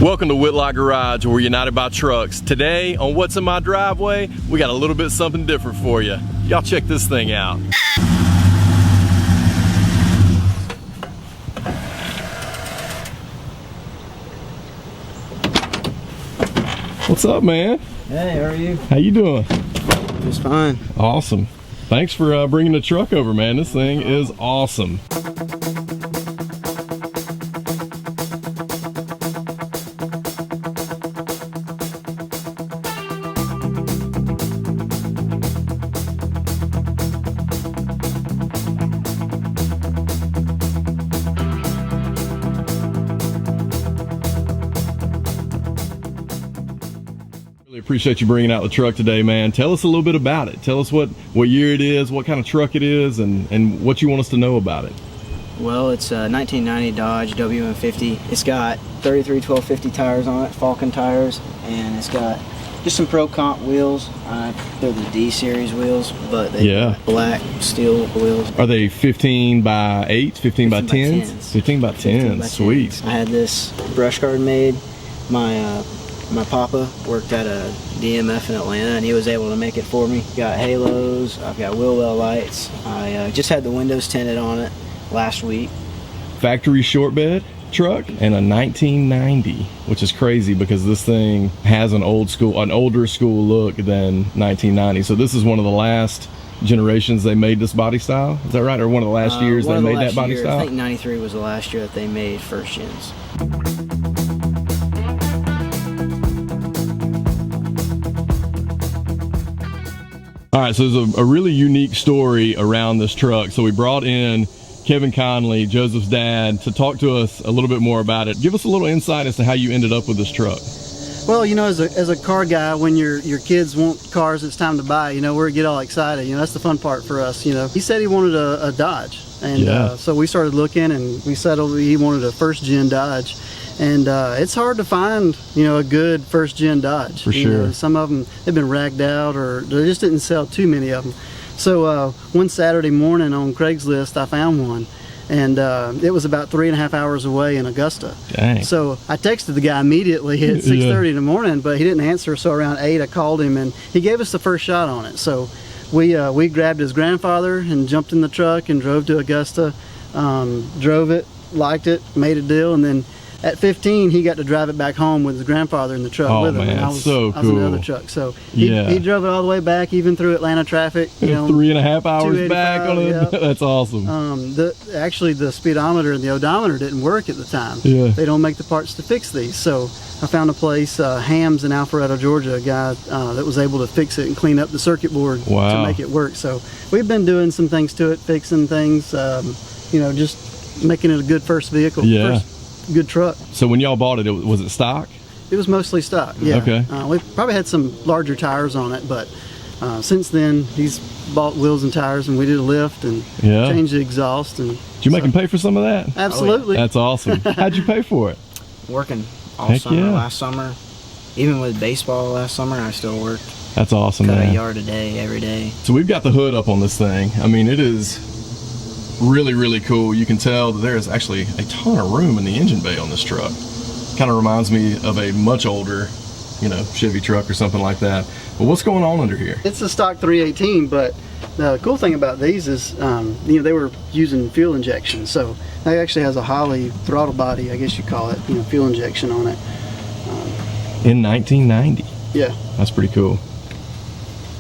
Welcome to Whitlock Garage, where we're united by trucks. Today on What's in My Driveway, we got a little bit something different for you. Y'all check this thing out. What's up, man? Hey, how are you? How you doing? Just fine. Awesome. Thanks for bringing the truck over, man. This thing is awesome. Appreciate you bringing out the truck today, man. Tell us a little bit about it. Tell us what year it is, what kind of truck it is, and what you want us to know about it. Well, it's a 1990 Dodge WM50. It's got 33 1250 tires on it, Falcon tires, and it's got just some Pro Comp wheels. They're the D series wheels, but they're black steel wheels. Are they 15 by 8, 15 by 10s? 15 by 10s, sweet. I had this brush guard made. My papa worked at a DMF in Atlanta, and he was able to make it for me. Got halos, I've got wheel well lights. I just had the windows tinted on it last week. Factory short bed truck and a 1990, which is crazy because this thing has an older school look than 1990. So this is one of the last generations they made this body style. Is that right? Or one of the last years they made that body style? I think 93 was the last year that they made first gens. All right, so there's a really unique story around this truck. So we brought in Kevin Conley, Joseph's dad, to talk to us a little bit more about it. Give us a little insight as to how you ended up with this truck. Well, you know, as a car guy, when your kids want cars it's time to buy, you know, we get all excited. You know, that's the fun part for us, you know. He said he wanted a Dodge, and so we started looking, and we settled he wanted a first-gen Dodge. And it's hard to find, you know, a good first-gen Dodge. For sure. You know, some of them, they've been ragged out, or they just didn't sell too many of them. So one Saturday morning on Craigslist, I found one. And it was about 3.5 hours away in Augusta. Dang. So I texted the guy immediately at 6:30 in the morning, but he didn't answer. So around 8, I called him, and he gave us the first shot on it. So we grabbed his grandfather and jumped in the truck and drove to Augusta, drove it, liked it, made a deal, and then at 15, he got to drive it back home with his grandfather in the truck with him. Man, and I was so cool. I was in the other truck. So he drove it all the way back, even through Atlanta traffic. You know, 3.5 hours back on it. Yeah. That's awesome. Actually, the speedometer and the odometer didn't work at the time. Yeah. They don't make the parts to fix these. So I found a place, Hams in Alpharetta, Georgia, a guy that was able to fix it and clean up the circuit board to make it work. So we've been doing some things to it, fixing things, you know, just making it a good first vehicle. Yeah. Good truck. So when y'all bought it, was it stock? It was mostly stock, yeah. Okay. We probably had some larger tires on it, but since then he's bought wheels and tires, and we did a lift and changed the exhaust. And did you make him pay for some of that? Absolutely. Oh, yeah. That's awesome. How'd you pay for it? Working all summer last summer. Even with baseball last summer, I still worked. That's awesome, Cut man. a yard a day, every day. So we've got the hood up on this thing. I mean, it is really, really cool. You can tell that there's actually a ton of room in the engine bay on this truck. Kind of reminds me of a much older, you know, Chevy truck or something like that. But what's going on under here? It's a stock 318, but the cool thing about these is, you know, they were using fuel injection. So it actually has a Holley throttle body, I guess you call it, you know, fuel injection on it. In 1990. Yeah. That's pretty cool.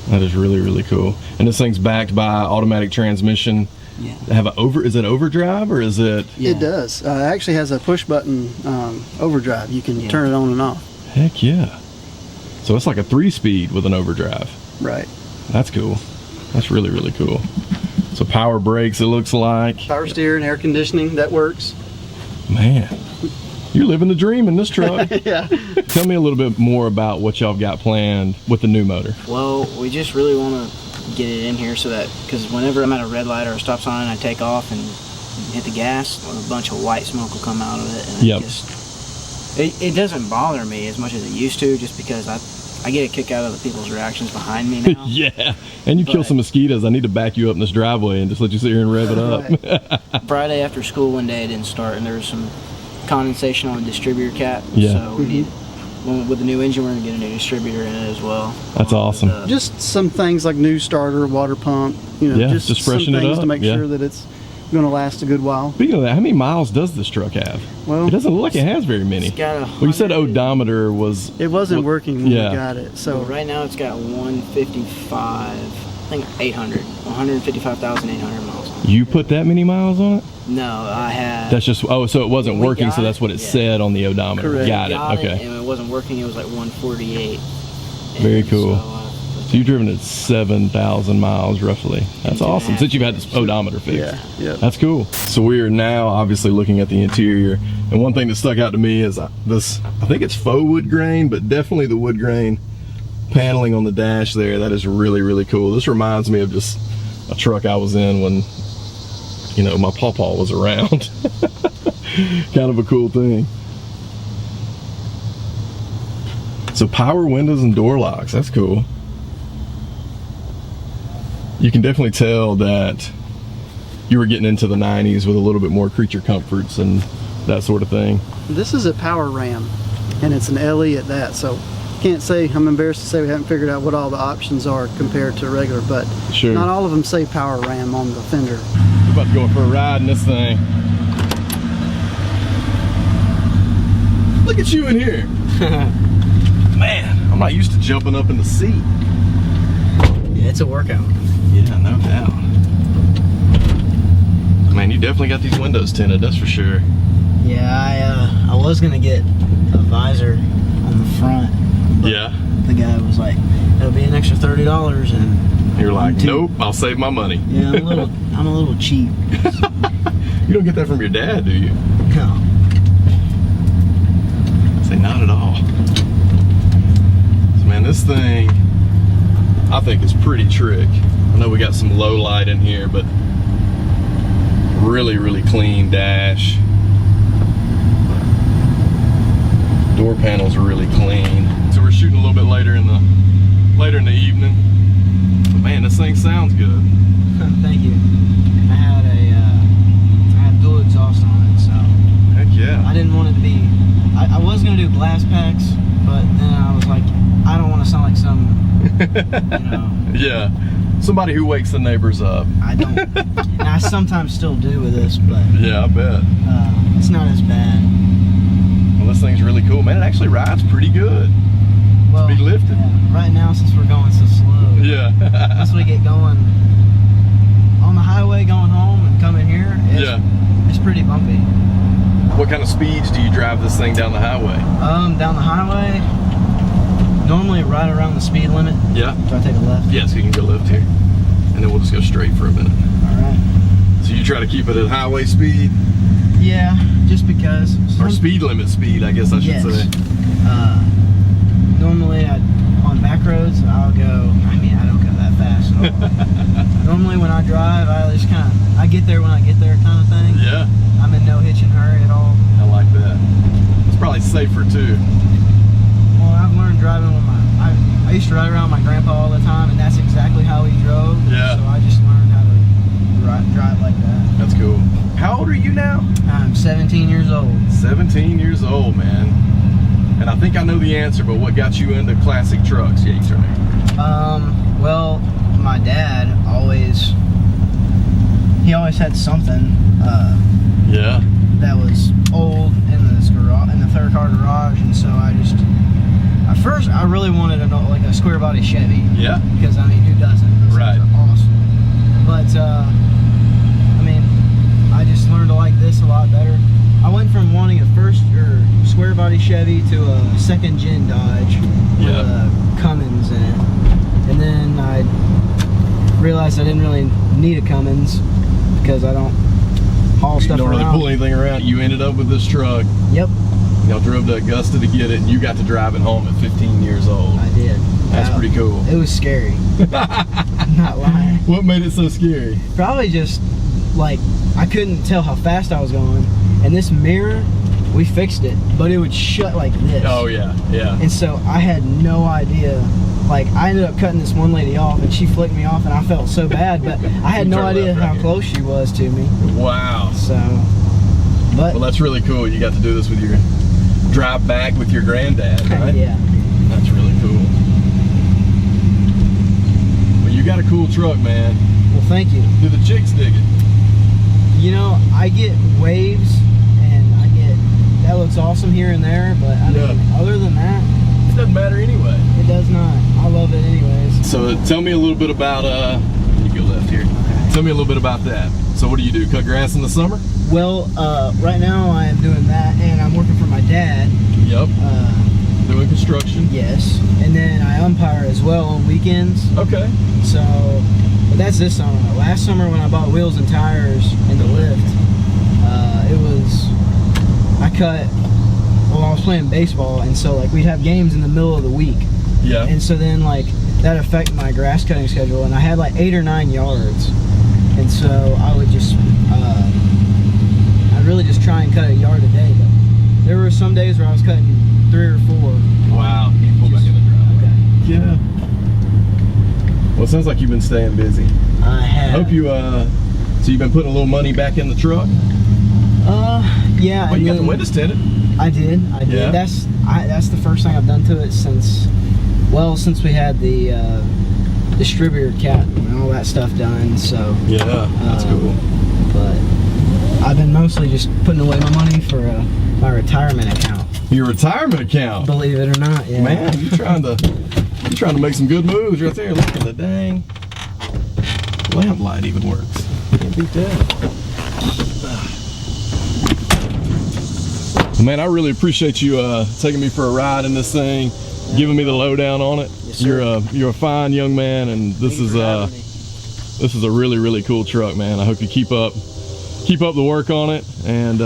That is really, really cool. And this thing's backed by automatic transmission. Yeah. Is it overdrive or is it? Yeah. It does. It actually has a push button overdrive. You can turn it on and off. Heck yeah. So it's like a 3-speed with an overdrive. Right. That's cool. That's really, really cool. So power brakes, it looks like. Power steering, air conditioning, that works. Man, you're living the dream in this truck. Yeah. Tell me a little bit more about what y'all got planned with the new motor. Well, we just really want to get it in here so that, because whenever I'm at a red light or a stop sign, I take off and hit the gas, a bunch of white smoke will come out of it, and it doesn't bother me as much as it used to, just because I get a kick out of the people's reactions behind me now. Yeah, and you kill some mosquitoes. I need to back you up in this driveway and just let you sit here and rev it up. Friday after school one day, it didn't start, and there was some condensation on the distributor cap. Yeah. So we need, with the new engine, we're going to get a new distributor in it as well. That's awesome. Just some things like new starter, water pump, Yeah, just just some freshen it things up, to make yeah. sure that it's going to last a good while. Speaking of that, how many miles does this truck have? Well, It doesn't look like it has very many. It's got Well, you said odometer was... it wasn't working when yeah. we got it, So so right now it's got 155, I think 155,800 miles on it. You put that many miles on it? No, I had. That's just... Oh, so it wasn't We working, got so that's what it yeah. said on the odometer. Correct. Got it, okay. And it wasn't working, it was like 148. Very And cool. So you've driven it 7,000 miles roughly. That's awesome. Since you've had this odometer fixed. yeah. That's cool. So we are now obviously looking at the interior, and one thing that stuck out to me is this, I think it's faux wood grain, but definitely the wood grain paneling on the dash there. That is really, really cool. This reminds me of just a truck I was in when, you know, my pawpaw was around. Kind of a cool thing. So power windows and door locks, that's cool. You can definitely tell that you were getting into the 90s with a little bit more creature comforts and that sort of thing. This is a power ram, and it's an LE at that, so can't say, I'm embarrassed to say we haven't figured out what all the options are compared to regular, but Sure. not all of them say power ram on the fender. We're about to go for a ride in this thing. Look at you in here. Man, I'm not used to jumping up in the seat. yeah, it's a workout. Yeah, no doubt. Man, you definitely got these windows tinted, that's for sure. Yeah, I was gonna get a visor on the front. But Yeah. The guy was like, "It'll be an extra $30," and You're like, I'm too- nope, I'll save my money. Yeah, I'm a little cheap. You don't get that from your dad, do you? No. Say not at all. So man, this thing I think is pretty trick. I know we got some low light in here, but really, really clean dash. Door panels are really clean. So we're shooting a little bit later in the evening. But man, this thing sounds good. Thank you. I had dual exhaust on it, so Heck yeah. I didn't want it to be. I was gonna do glass packs, but then I was like, I don't want to sound like some, you know. Yeah. Somebody who wakes the neighbors up. I don't. And I sometimes still do with this, but Yeah, I bet. it's not as bad. Well, this thing's really cool, man. It actually rides pretty good. Well, be lifted. yeah, right now, since we're going so slow, Yeah. once we get going on the highway going home and coming here, it's pretty bumpy. What kind of speeds do you drive this thing down the highway? Down the highway, normally right around the speed limit. Yeah. So I take a left. Yeah, so you can go left here. And then we'll just go straight for a minute. All right. So you try to keep it at highway speed? Yeah, just because. Or speed limit speed, I guess I should Yes. say. Normally on back roads, I'll go, I don't go that fast at all. Normally when I drive, I get there when I get there kind of thing. Yeah, I'm in no hitch and hurry at all. I like that. It's probably safer too. Well, I've learned driving with I used to ride around with my grandpa all the time, and that's exactly how he drove. Yeah. So I just learned how to drive like that. That's cool. How old are you now? I'm 17 years old. 17 years old, man. And I think I know the answer, but what got you into classic trucks? Yeah, you tell me. Well, my dad always had something Yeah. that was old in the third car garage, and so at first I really wanted a square body Chevy. Yeah. Because who doesn't? Those Right. things are awesome. But I just learned to like this a lot better. I went from wanting a square body Chevy to a second gen Dodge with a Cummins in it, and then I realized I didn't really need a Cummins because I don't haul stuff You don't around. really pull anything around. You ended up with this truck. Yep, Y'all drove to Augusta to get it, and you got to drive it home at 15 years old. I did. That's pretty cool. It was scary. I'm not lying. What made it so scary? Probably just like I couldn't tell how fast I was going, and this mirror, we fixed it, but it would shut like this. Oh yeah, yeah. And so I had no idea. Like I ended up cutting this one lady off, and she flicked me off, and I felt so bad. But I had no Turn idea left right how here. close she was to me. Wow. So But well, that's really cool. You got to do this with your drive back with your granddad, right? Yeah. That's really cool. Well, you got a cool truck, man. Well, thank you. Do the chicks dig it? You know, I get waves, and I get that looks awesome here and there, but I mean, other than that, it doesn't matter anyway. It does not. I love it anyways. So tell me a little bit about you go left here. Tell me a little bit about that. So what do? Cut grass in the summer? Well, right now I am doing that, and I'm working for my dad. Yep. Doing construction. Yes. And then I umpire as well on weekends. Okay. So, but that's this summer. Last summer when I bought wheels and tires and the lift, I cut. Well, I was playing baseball, and so like we'd have games in the middle of the week. Yeah. And so then like that affected my grass cutting schedule, and I had like 8 or 9 yards, and so I would just I'd really just try and cut a yard a day. But there were some days where I was cutting 3 or 4. Wow. Can you pull back in the driveway? Okay. Yeah. Well, it sounds like you've been staying busy. I have. Hope you so you've been putting a little money back in the truck? Yeah. Well, you got the windows tinted. I did. Yeah. That's the first thing I've done to it since we had the distributor cap and all that stuff done. So yeah, that's cool. But I've been mostly just putting away my money for my retirement account. Your retirement account? Believe it or not, yeah. Man, you're trying to make some good moves right there. Look at the dang lamp light even works. Can't beat that. Man, I really appreciate you taking me for a ride in this thing, giving me the lowdown on it. Yes, sir. You're a fine young man, and this is a really cool truck, man. I hope you keep up the work on it, and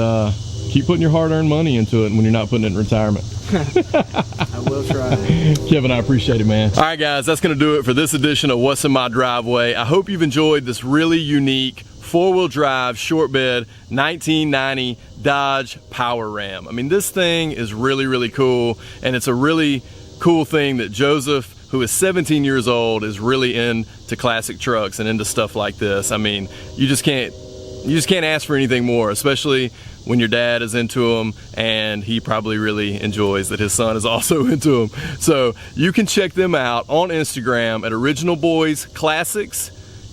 keep putting your hard-earned money into it when you're not putting it in retirement. I will try. Kevin, I appreciate it, man. All right, guys, that's gonna do it for this edition of What's in My Driveway. I hope you've enjoyed this really unique 4-wheel drive short bed 1990 Dodge Power Ram. I mean, this thing is really cool, and it's a really cool thing that Joseph, who is 17 years old, is really into classic trucks and into stuff like this. I mean, you just can't ask for anything more, especially when your dad is into them, and he probably really enjoys that his son is also into them. So you can check them out on Instagram at Original Boys Classics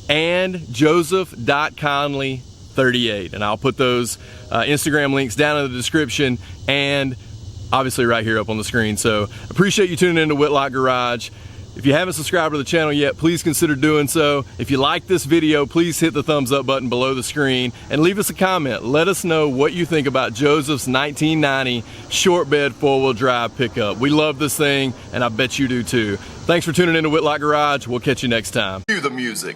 and joseph.conley38, and I'll put those Instagram links down in the description and obviously right here up on the screen. So appreciate you tuning in to Whitlock Garage. If you haven't subscribed to the channel yet, please consider doing so. If you like this video, please hit the thumbs up button below the screen and leave us a comment. Let us know what you think about Joseph's 1990 short bed 4-wheel drive pickup. We love this thing, and I bet you do too. Thanks for tuning in to Whitlock Garage. We'll catch you next time. Cue the music.